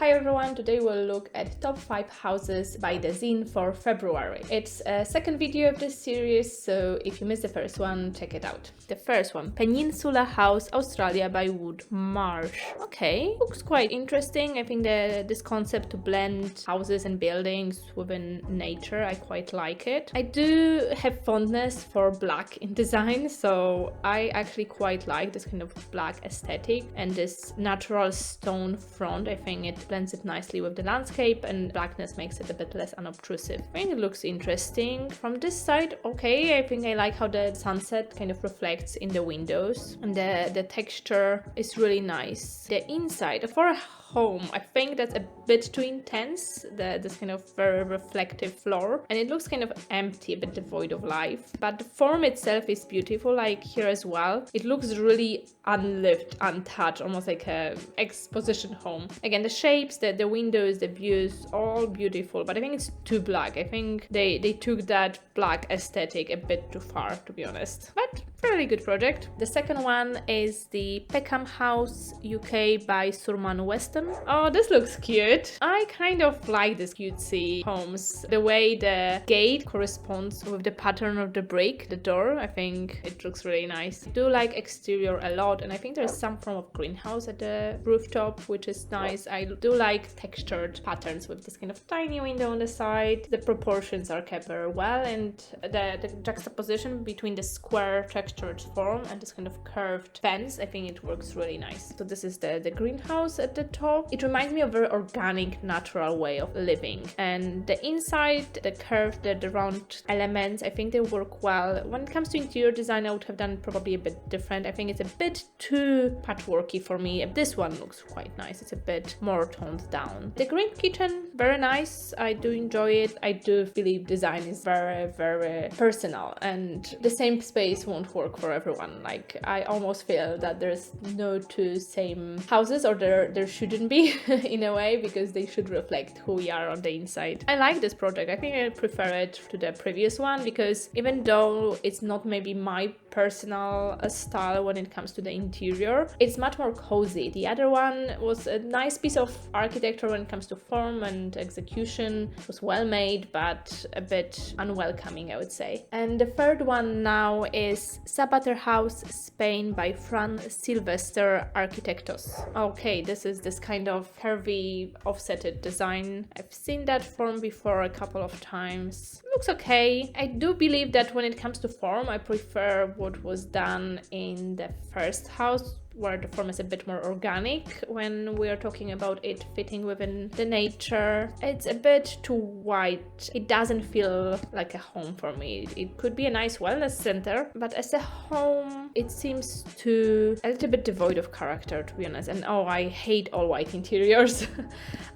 Hi everyone, today we'll look at top 5 houses by Dezeen for February. It's a second video of this series, so if you missed the first one, check it out. The first one, Peninsula House, Australia by Wood Marsh. Okay, looks quite interesting. I think this concept to blend houses and buildings within nature, I quite like it. I do have fondness for black in design, so I actually quite like this kind of black aesthetic and this natural stone front. I think it blends it nicely with the landscape and blackness makes it a bit less unobtrusive. I think it looks interesting. From this side, okay, I think I like how the sunset kind of reflects in the windows and the texture is really nice. The inside, for a home, I think that's a bit too intense, this kind of very reflective floor, and it looks kind of empty, a bit devoid of life, but the form itself is beautiful, like here as well. It looks really unlived, untouched, almost like a exposition home. Again, the shapes, the windows, the views, all beautiful, but I think it's too black. I think they took that black aesthetic a bit too far, to be honest, but fairly good project. The second one is the Peckham House UK by Surman Weston. Oh, this looks cute. I kind of like these cutesy homes. The way the gate corresponds with the pattern of the brick, the door, I think it looks really nice. I do like exterior a lot, and I think there's some form of greenhouse at the rooftop, which is nice. I do like textured patterns with this kind of tiny window on the side. The proportions are kept very well, and the juxtaposition between the square textured form and this kind of curved fence, I think it works really nice. So this is the greenhouse at the top. It reminds me of a very organic, natural way of living. And the inside, the curved, the round elements, I think they work well. When it comes to interior design, I would have done probably a bit different. I think it's a bit too patchworky for me. This one looks quite nice. It's a bit more toned down. The green kitchen, very nice. I do enjoy it. I do believe design is very, very personal, and the same space won't work for everyone. Like, I almost feel that there's no two same houses, or there shouldn't be in a way, because they should reflect who we are on the inside. I like this project. I think I prefer it to the previous one, because even though it's not maybe my personal style when it comes to the interior, it's much more cozy. The other one was a nice piece of architecture when it comes to form and execution. It was well made, but a bit unwelcoming, I would say. And the third one now is Sabat House, Spain by Fran Silvester Arquitectos. Okay, this is this kind of curvy offsetted design. I've seen that form before a couple of times. Looks okay. I do believe that when it comes to form, I prefer what was done in the first house, where the form is a bit more organic when we are talking about it fitting within the nature. It's a bit too white. It doesn't feel like a home for me. It could be a nice wellness center, but as a home, it seems a little bit devoid of character, to be honest. And oh, I hate all white interiors.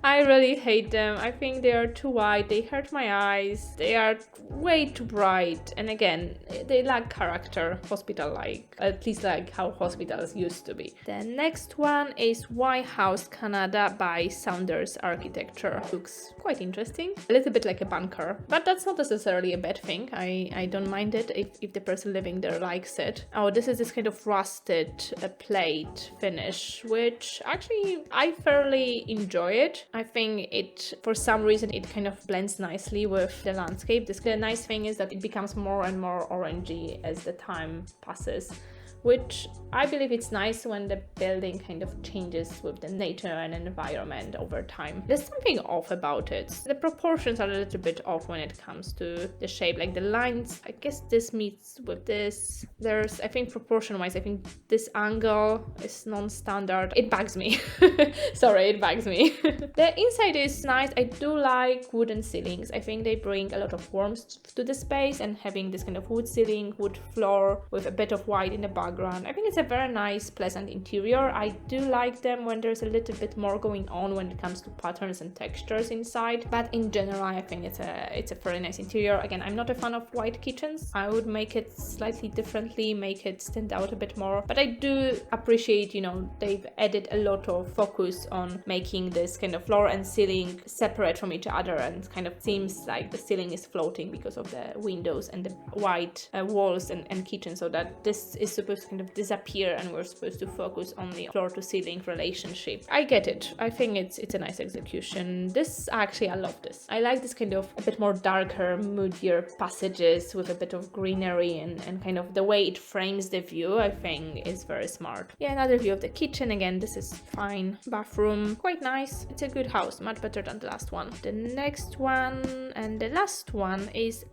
I really hate them. I think they are too white. They hurt my eyes. They are way too bright. And again, they lack character, hospital-like, at least like how hospitals used to be. The next one is White House, Canada by Saunders Architecture. Looks quite interesting. A little bit like a bunker, but that's not necessarily a bad thing. I don't mind it if the person living there likes it. Oh, this is this kind of rusted plate finish, which actually I fairly enjoy it. I think it, for some reason, it kind of blends nicely with the landscape. The nice thing is that it becomes more and more orangey as the time passes, which I believe it's nice when the building kind of changes with the nature and environment over time. There's something off about it. The proportions are a little bit off when it comes to the shape, like the lines. I guess this meets with this. There's, I think proportion-wise, I think this angle is non-standard. It bugs me. Sorry, it bugs me. The inside is nice. I do like wooden ceilings. I think they bring a lot of warmth to the space, and having this kind of wood ceiling, wood floor with a bit of white in the background, I think it's a very nice, pleasant interior. I do like them when there's a little bit more going on when it comes to patterns and textures inside, but in general I think it's a very nice interior. Again, I'm not a fan of white kitchens. I would make it slightly differently, make it stand out a bit more, but I do appreciate, you know, they've added a lot of focus on making this kind of floor and ceiling separate from each other, and kind of seems like the ceiling is floating because of the windows and the white walls and kitchen, so that this is supposed kind of disappear and we're supposed to focus on the floor to ceiling relationship. I get it. I think it's a nice execution. This, actually, I love this. I like this kind of a bit more darker, moodier passages with a bit of greenery, and kind of the way it frames the view, I think is very smart. Yeah, another view of the kitchen. Again, this is fine. Bathroom, quite nice. It's a good house, much better than the last one. The next one and the last one is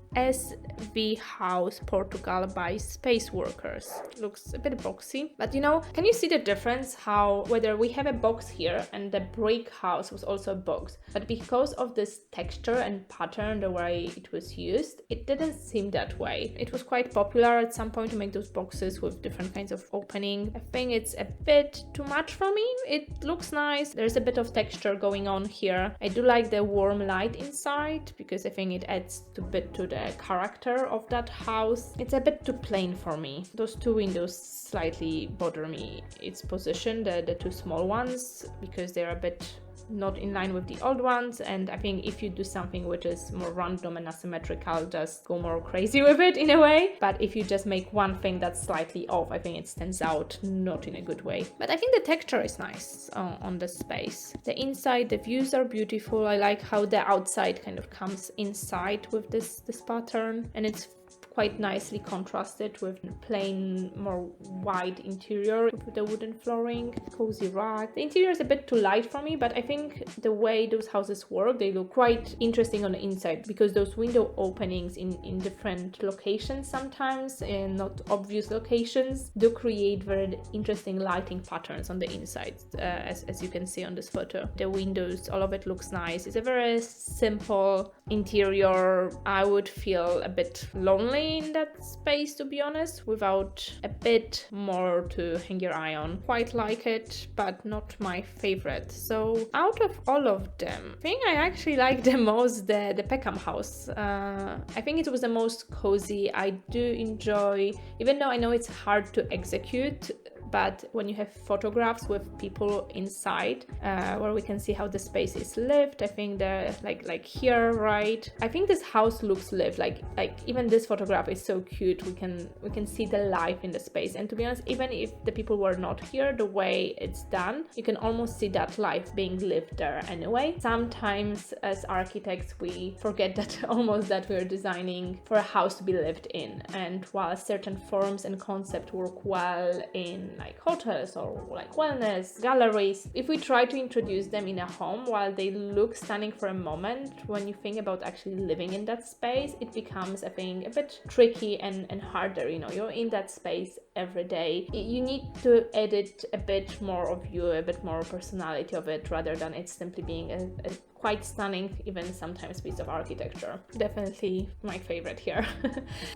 House Portugal by Space Workers. Looks a bit boxy, but you know, can you see the difference how whether we have a box here and the brick house was also a box, but because of this texture and pattern, the way it was used, it didn't seem that way. It was quite popular at some point to make those boxes with different kinds of opening. I think it's a bit too much for me. It looks nice. There's a bit of texture going on here. I do like the warm light inside because I think it adds a bit to the character of that house. It's a bit too plain for me. Those two windows slightly bother me. Its position, the two small ones, because they're a bit not in line with the old ones, and I think if you do something which is more random and asymmetrical, just go more crazy with it in a way. But if you just make one thing that's slightly off, I think it stands out not in a good way. But I think the texture is nice on the space. The inside, the views are beautiful. I like how the outside kind of comes inside with this pattern, and it's quite nicely contrasted with plain, more white interior with the wooden flooring, cozy rack. The interior is a bit too light for me, but I think the way those houses work, they look quite interesting on the inside because those window openings in different locations, sometimes in not obvious locations, do create very interesting lighting patterns on the inside, as you can see on this photo. The windows, all of it looks nice. It's a very simple interior. I would feel a bit lonely in that space, to be honest, without a bit more to hang your eye on. Quite like it, but not my favorite. So out of all of them, I think I actually like the most the Peckham House. I think it was the most cozy. I do enjoy, even though I know it's hard to execute, but when you have photographs with people inside, where we can see how the space is lived, I think the like here, right? I think this house looks lived. Like even this photograph is so cute. We can see the life in the space. And to be honest, even if the people were not here, the way it's done, you can almost see that life being lived there anyway. Sometimes as architects, we forget that almost that we're designing for a house to be lived in. And while certain forms and concepts work well in like hotels or like wellness galleries, if we try to introduce them in a home, while they look stunning for a moment, when you think about actually living in that space, it becomes, I think, a bit tricky and harder. You know, you're in that space every day. You need to edit a bit more of you, a bit more personality of it, rather than it simply being a quite stunning, even sometimes, piece of architecture. Definitely my favorite here.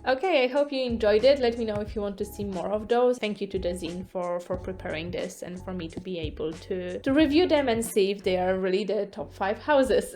Okay, I hope you enjoyed it. Let me know if you want to see more of those. Thank you to Dezeen for preparing this and for me to be able to review them and see if they are really the top 5 houses.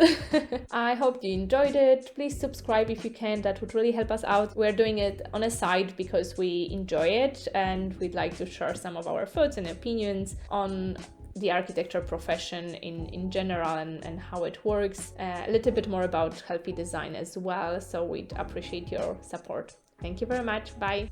I hope you enjoyed it. Please subscribe if you can. That would really help us out. We're doing it on a side because we enjoy it and we'd like to share some of our thoughts and opinions on the architecture profession in general and how it works, a little bit more about healthy design as well, so we'd appreciate your support. Thank you very much. Bye.